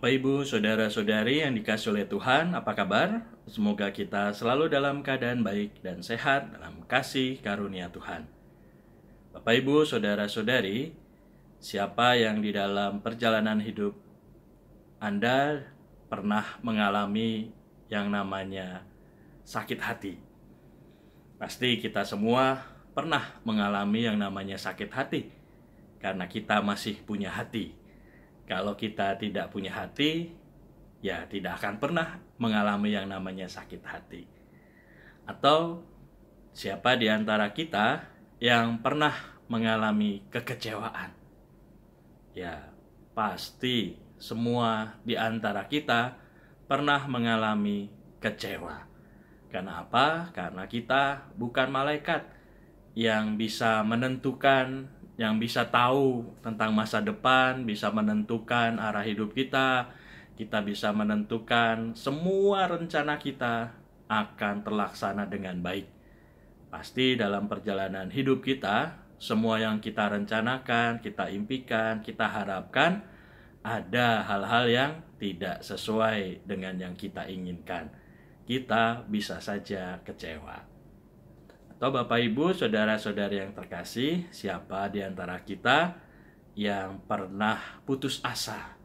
Bapak, Ibu, Saudara-saudari yang dikasihi oleh Tuhan, apa kabar? Semoga kita selalu dalam keadaan baik dan sehat dalam kasih karunia Tuhan. Bapak, Ibu, Saudara-saudari, siapa yang di dalam perjalanan hidup Anda pernah mengalami yang namanya sakit hati? Pasti kita semua pernah mengalami yang namanya sakit hati, karena kita masih punya hati. Kalau kita tidak punya hati, ya tidak akan pernah mengalami yang namanya sakit hati. Atau siapa di antara kita yang pernah mengalami kekecewaan? Ya, pasti semua di antara kita pernah mengalami kecewa. Karena apa? Karena kita bukan malaikat yang bisa menentukan, yang bisa tahu tentang masa depan, bisa menentukan arah hidup kita bisa menentukan semua rencana kita akan terlaksana dengan baik. Pasti dalam perjalanan hidup kita, semua yang kita rencanakan, kita impikan, kita harapkan, ada hal-hal yang tidak sesuai dengan yang kita inginkan. Kita bisa saja kecewa. Atau Bapak, Ibu, Saudara-saudari yang terkasih, siapa di antara kita yang pernah putus asa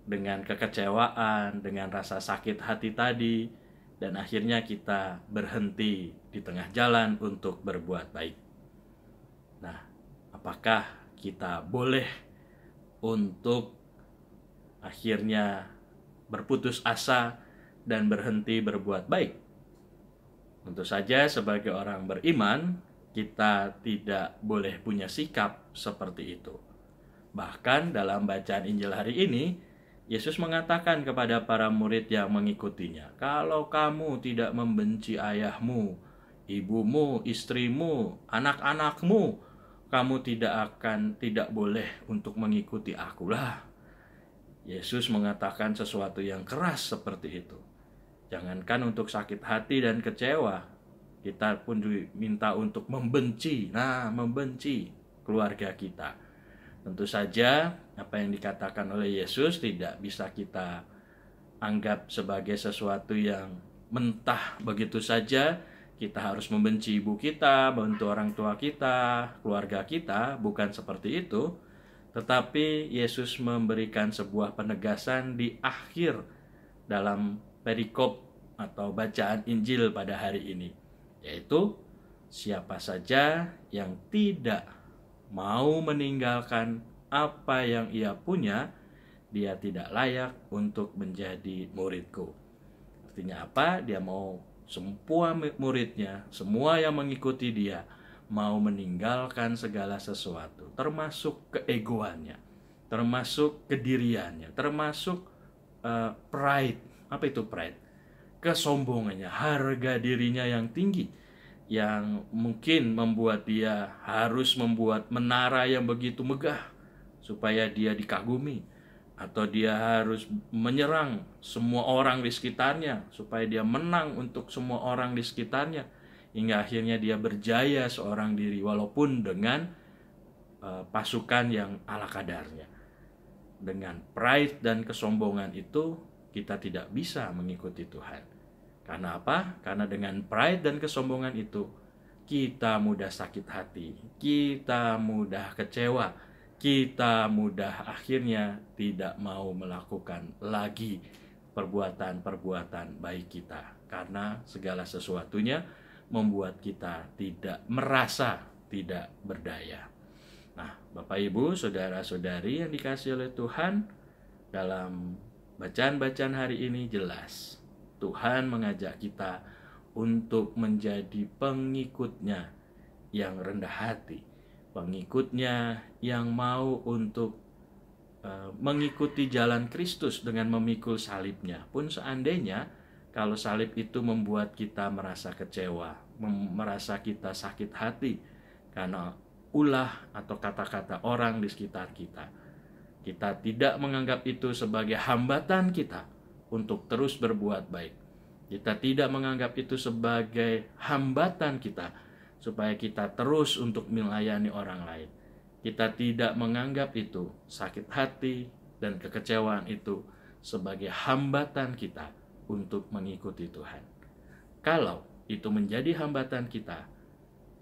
dengan kekecewaan, dengan rasa sakit hati tadi, dan akhirnya kita berhenti di tengah jalan untuk berbuat baik? Nah, apakah kita boleh untuk akhirnya berputus asa dan berhenti berbuat baik? Tentu saja sebagai orang beriman, kita tidak boleh punya sikap seperti itu. Bahkan dalam bacaan Injil hari ini, Yesus mengatakan kepada para murid yang mengikutinya, "Kalau kamu tidak membenci ayahmu, ibumu, istrimu, anak-anakmu, kamu tidak boleh untuk mengikuti Akulah." Yesus mengatakan sesuatu yang keras seperti itu. Jangankan untuk sakit hati dan kecewa, kita pun diminta untuk membenci keluarga kita. Tentu saja apa yang dikatakan oleh Yesus tidak bisa kita anggap sebagai sesuatu yang mentah begitu saja. Kita harus membenci ibu kita, membenci orang tua kita, keluarga kita, bukan seperti itu. Tetapi Yesus memberikan sebuah penegasan di akhir dalam perikop atau bacaan Injil pada hari ini, yaitu siapa saja yang tidak mau meninggalkan apa yang ia punya, dia tidak layak untuk menjadi muridku. Artinya apa? Dia mau semua muridnya, semua yang mengikuti dia, mau meninggalkan segala sesuatu, termasuk keegoannya, termasuk kediriannya, termasuk pride. Apa itu pride? Kesombongannya, harga dirinya yang tinggi, yang mungkin membuat dia harus membuat menara yang begitu megah supaya dia dikagumi, atau dia harus menyerang semua orang di sekitarnya supaya dia menang untuk semua orang di sekitarnya, hingga akhirnya dia berjaya seorang diri walaupun dengan pasukan yang ala kadarnya. Dengan pride dan kesombongan itu kita tidak bisa mengikuti Tuhan. Karena apa? Karena dengan pride dan kesombongan itu kita mudah sakit hati, kita mudah kecewa, kita mudah akhirnya tidak mau melakukan lagi perbuatan-perbuatan baik kita, karena segala sesuatunya membuat kita tidak merasa tidak berdaya. Nah, Bapak, Ibu, Saudara-saudari yang dikasihi oleh Tuhan, dalam bacaan-bacaan hari ini jelas Tuhan mengajak kita untuk menjadi pengikutnya yang rendah hati, pengikutnya yang mau untuk mengikuti jalan Kristus dengan memikul salibnya. Pun seandainya kalau salib itu membuat kita merasa kecewa, merasa kita sakit hati karena ulah atau kata-kata orang di sekitar kita, kita tidak menganggap itu sebagai hambatan kita untuk terus berbuat baik. Kita tidak menganggap itu sebagai hambatan kita supaya kita terus untuk melayani orang lain. Kita tidak menganggap itu sakit hati dan kekecewaan itu sebagai hambatan kita untuk mengikuti Tuhan. Kalau itu menjadi hambatan kita,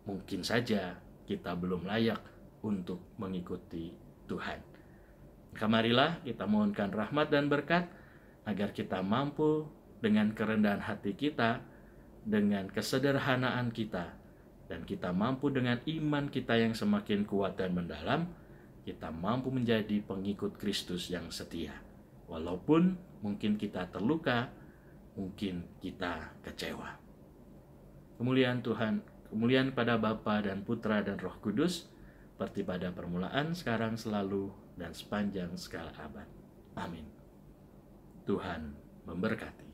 mungkin saja kita belum layak untuk mengikuti Tuhan. Maka marilah kita mohonkan rahmat dan berkat agar kita mampu dengan kerendahan hati kita, dengan kesederhanaan kita, dan kita mampu dengan iman kita yang semakin kuat dan mendalam, kita mampu menjadi pengikut Kristus yang setia. Walaupun mungkin kita terluka, mungkin kita kecewa. Kemuliaan Tuhan, kemuliaan pada Bapa dan Putra dan Roh Kudus, seperti pada permulaan, sekarang, selalu, dan sepanjang segala abad. Amin. Tuhan memberkati.